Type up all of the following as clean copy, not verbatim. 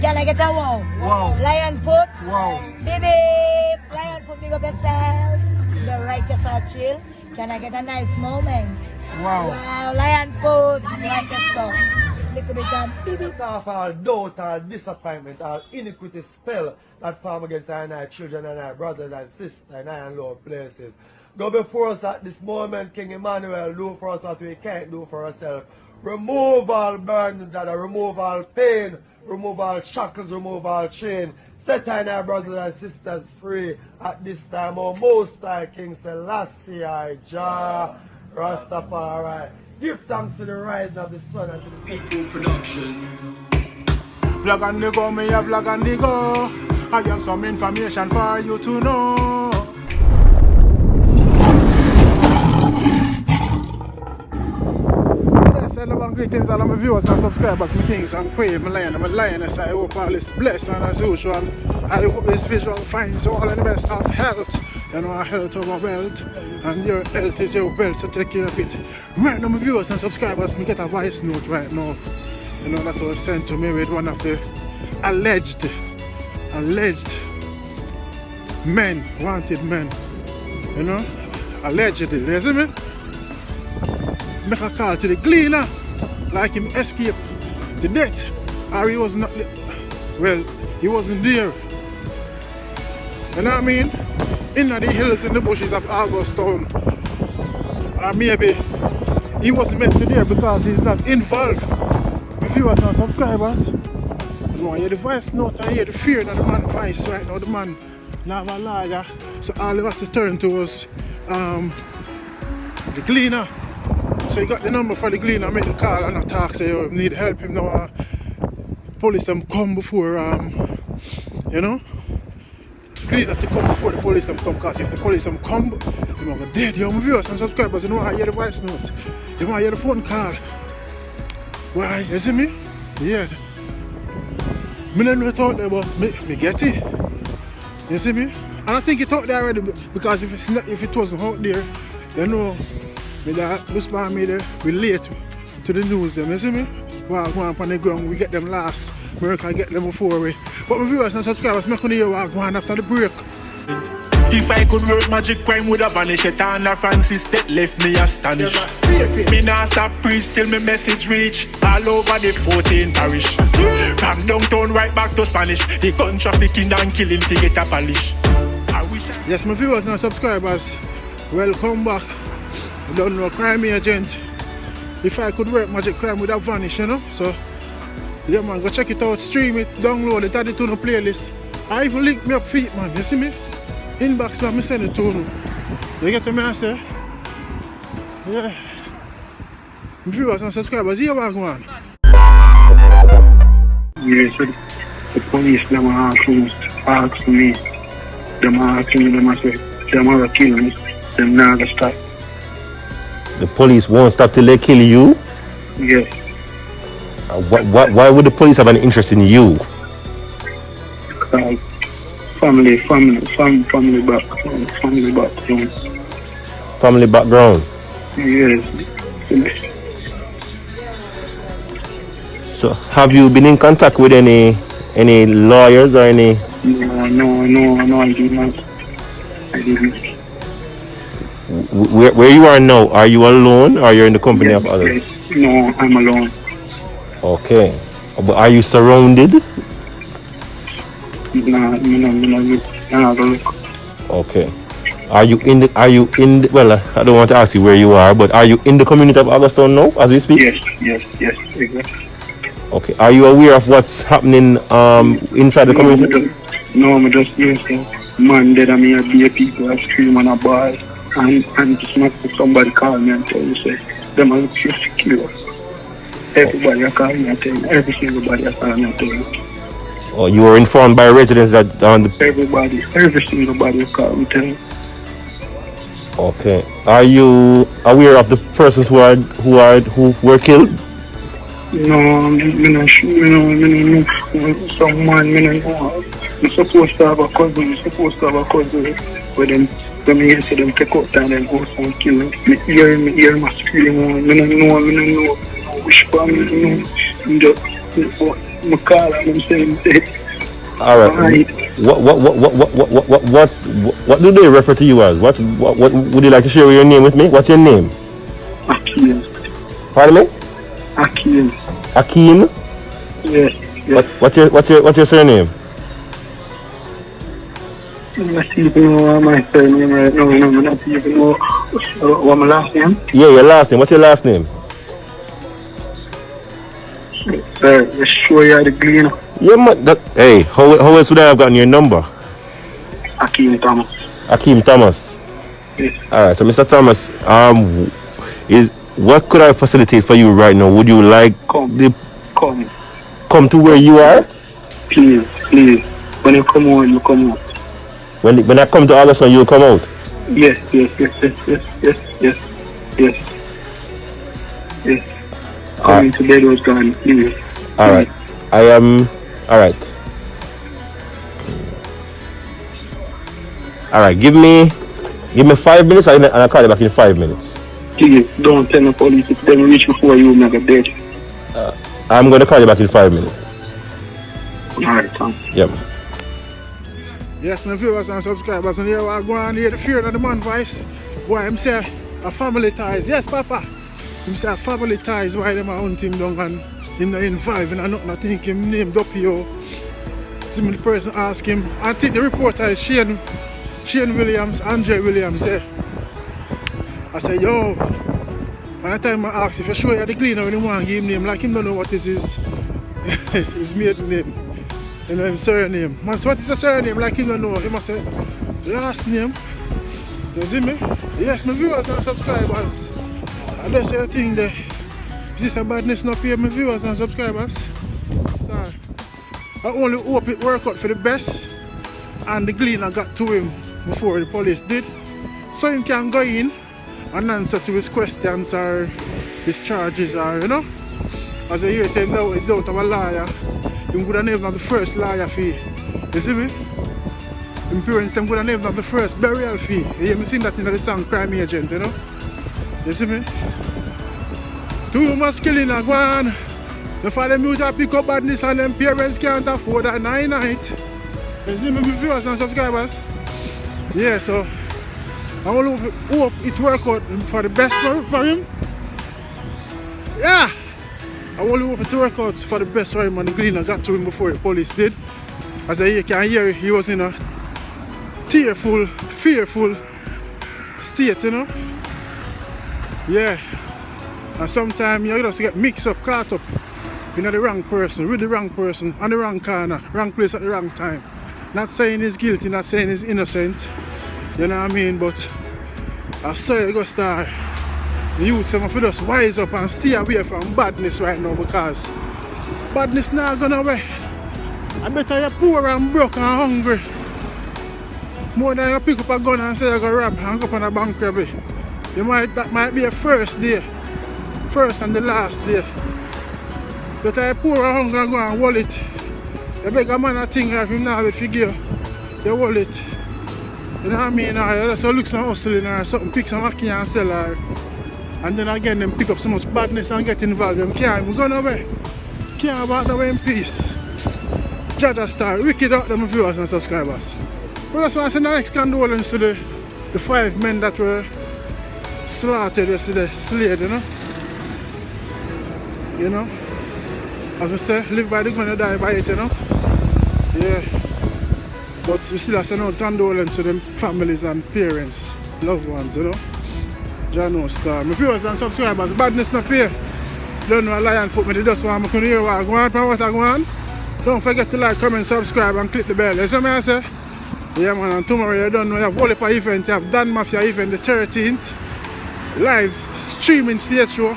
Can I get a wow? Wow. Lion foot? Wow. Baby, lion foot, big up yourself. The righteous are chill. Can I get a nice moment? Wow. Wow, lion foot, righteous stuff. Little bit of baby. Off all doubt, all disappointment, all iniquity spell that form against our children and our brothers and sisters in our low places. Go before us at this moment, King Emmanuel. Do for us what we can't do for ourselves. Remove all burdens, Dada. Remove all pain. Remove all shackles. Remove all chain. Set our brothers and sisters free at this time. Oh, Most High King Selassie, Jah Rastafari. Give thanks to the rising of the sun and to the People production. Vlog on the go, me a vlog on the go. I have some information for you to know. Hello and greetings all of my viewers and subscribers, my kings and queen, my lion and my lioness. I hope all is blessed and as usual, I hope this visual finds you all in the best of health. You know, our health over wealth, and your health is your wealth, so take care of it. Right now, my viewers and subscribers, me get a voice note right now. You know, that was sent to me with one of the alleged men, wanted men. You know, allegedly, you see me? Make a call to the Gvnm&N, like him escape the death, or he was not, well, he wasn't there. You know what I mean? In the hills, in the bushes of Augustown, or maybe he wasn't meant to be there because he's not involved. The viewers and subscribers, you know, I hear the voice note, I hear the fear in the man's voice right now. The man now have a lawyer, so all of us is turn towards the Gvnm&N. So he got the number for the Gvnm&N, I made the call and I talk, say, you need help him now. Police them come before, you know, Gvnm&N to come before the police them come, because if the police them come, you might go dead. Yo, my viewers and subscribers, you know, I hear the voice note, you might hear the phone call. Why, you see me? Yeah. Me don't know it out there, but me get it. You see me? And I think it out there already, because if it wasn't out there, you know, me that Usman made it relate to the news them, you see me? While going up on the ground, we get them last. America get them before we. But my viewers and subscribers, make me hear what going after the break. If I could work magic, crime would have vanished. Etana Francis that left me astonished. Me nah stop preach till me message reach all over the 14 parish. From downtown right back to Spanish, the gun trafficking and killing to get a polish. Yes, my viewers and subscribers, welcome back. You don't know, crime agent. If I could work magic, crime would have vanished, you know. So yeah man, go check it out, stream it, download it, add it to the playlist. I even link me up feet, man, you see me? Inbox man, me send it to you. You get what I say? Yeah. My viewers and subscribers, here we go on. Yes, the police them ask me, them ask me, them say, them are kill me, them not gonna stop. The police won't stop till they kill you? Yes. Why would the police have an interest in you? Family background. Family background? Yes. So have you been in contact with any lawyers or any? No, I did not. I didn't. Where you are now, are you alone or you're in the company of others? Yes. No, I'm alone. Okay. But are you surrounded? No, look. Okay. Are you in the well, I don't want to ask you where you are, but are you in the community of Augustown now as we speak? Yes, exactly. Okay. Are you aware of what's happening inside the community? No, I'm just listening. Man, dead, I mean, I hear people are screaming and ball. And just not somebody call me and tell you, say, them are secure. Everybody are calling me and tell you, every single body are calling me and tell you. Oh, you were informed by residents that every single body are calling me and tell you. Okay. Are you aware of the persons who were killed? No, no. Some man, I'm supposed to have a cousin, but then when I see them take out time and go and kill him, I hear my scream, I don't know which family, just I call and I'm saying dead. All right. Alright. What do they refer to you as? What would you like to share your name with me? What's your name? Akeem. Pardon me? Akeem. Akeem? Yes. What's your surname? I'm not even know my surname right now. I'm not even know what my last name. Yeah, your last name. What's your last name? Let's show you the green. Yeah, man. Hey, how else would I have gotten your number? Akeem Thomas. Akeem Thomas. Yes. All right. So, Mr. Thomas, what could I facilitate for you right now? Would you like Come to where you are? Please. When you come on, you come out. When I come to August, you'll come out. Yes. Coming to bed was gone. Please. All right. I am. All right. All right. Give me 5 minutes, and I'll call you back in 5 minutes. Please don't tell the police if they reach before you make a dead. I'm going to call you back in 5 minutes. All right, thanks. Yep. Yes, my viewers and subscribers, and here I go and hear the fear of the man voice. Why him say a family ties. Yes, Papa. Him say a family ties. Why them a hunt him down and him not involved in nothing. I think him named up here. Some the person ask him. I think the reporter is Shane Williams, Andre Williams. Yeah. I say, yo. By the time I ask if you show you the cleaner when you want to give him name, like him don't know what is his maiden name. You know him surname. Man, so what is the surname? Like him don't know. He must say last name. You see me? Yes, my viewers and subscribers. I just say a thing there. Is this a badness not pay my viewers and subscribers? Sorry. I only hope it work out for the best. And the cleaner got to him before the police did. So he can go in and answer to his questions or his charges or, you know. As I hear saying now, he don't have a lawyer. He would have never have the first lawyer fee. You see me? His parents them would have never have the first burial fee. You hear me sing that in the song Crime Agent, you know? You see me? Too much killing a one. The father music pick up badness and them parents can't afford that night. You see me, my viewers and subscribers? Yeah, so I only hope it work out for the best for him. Yeah! I only hope it work out for the best for him, and the cleaner got to him before the police did. As I can hear, he was in a tearful, fearful state, you know. Yeah. And sometimes you just get mixed up, caught up. You know, the wrong person, with the wrong person, on the wrong corner, wrong place at the wrong time. Not saying he's guilty, not saying he's innocent. You know what I mean? But I saw you go start. The youth some of just wise up and stay away from badness right now, because badness not gonna away. I better you're poor and broke and hungry. More than you pick up a gun and say you're gonna rob and go up on a bank robbery. That might be a first day. First and the last day. But you're poor and hungry and go and wallet. You beg a man a thing if him now with figure your wallet. You know what I mean? Or you just look some hustling or something, pick some ackee and sell her. And then again, them pick up so much badness and get involved. Them can't even go nowhere. Can't walk away in peace. Judge Star, wicked out them viewers and subscribers. But that's why I send the next condolence to the 5 men that were slaughtered yesterday, slayed, you know. You know? As we say, live by the gun and die by it, you know. Yeah. But we still have to send out condolence to them families and parents, loved ones, you know. Jano Star. My viewers and subscribers, badness not pay. Don't know a lion foot, me just want to hear what I go on, what I go on. Don't forget to like, comment, subscribe and click the bell. You see what I say? Yeah man, and tomorrow you don't know, you have Olipa event, you have Dan Mafia event the 13th. It's live streaming stage show.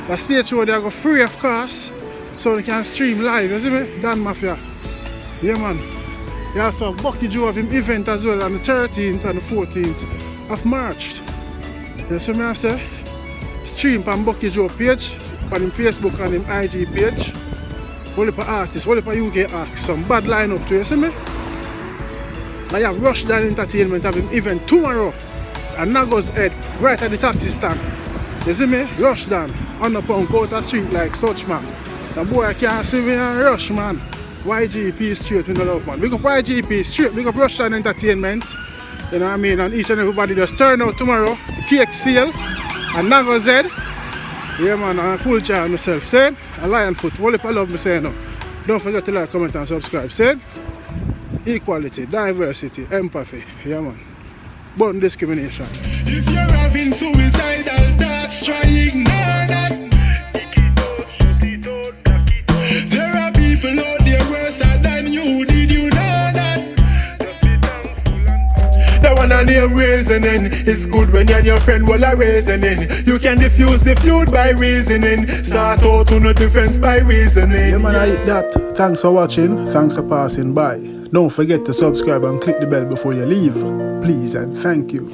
The stage show they go free of course. So you can stream live, you see me? Dan Mafia. Yeah man. You also have Bucky Joe of him event as well on the 13th and the 14th of March. You see me I say? Stream on Bucky Joe page, on him Facebook and him IG page. Only for artists, only for UK acts, some bad lineup too, you see me? I have Rush Down Entertainment having event tomorrow at Nago's Head, right at the taxi stand. You see me? Rush Down, on the punk out the street like such man. The boy can't see me and rush, man. YGP straight with the love, man. Big up YGP straight, big up Russian Entertainment. You know what I mean? And each and everybody just turn out tomorrow. Cake sale and Nago Z. Yeah, man, I'm full charge myself. Saying, a lion foot. All if I love me saying no. Don't forget to like, comment, and subscribe. Saying, equality, diversity, empathy. Yeah, man. But discrimination. If you're having suicidal thoughts, try ignore that. There are people out there worse than you. Did you know that? The one I name reasoning. It's good when you and your friend will are reasoning. You can diffuse the feud by reasoning. Start out to no defense by reasoning. Yeah, man, I eat that. Thanks for watching. Thanks for passing by. Don't forget to subscribe and click the bell before you leave. Please and thank you.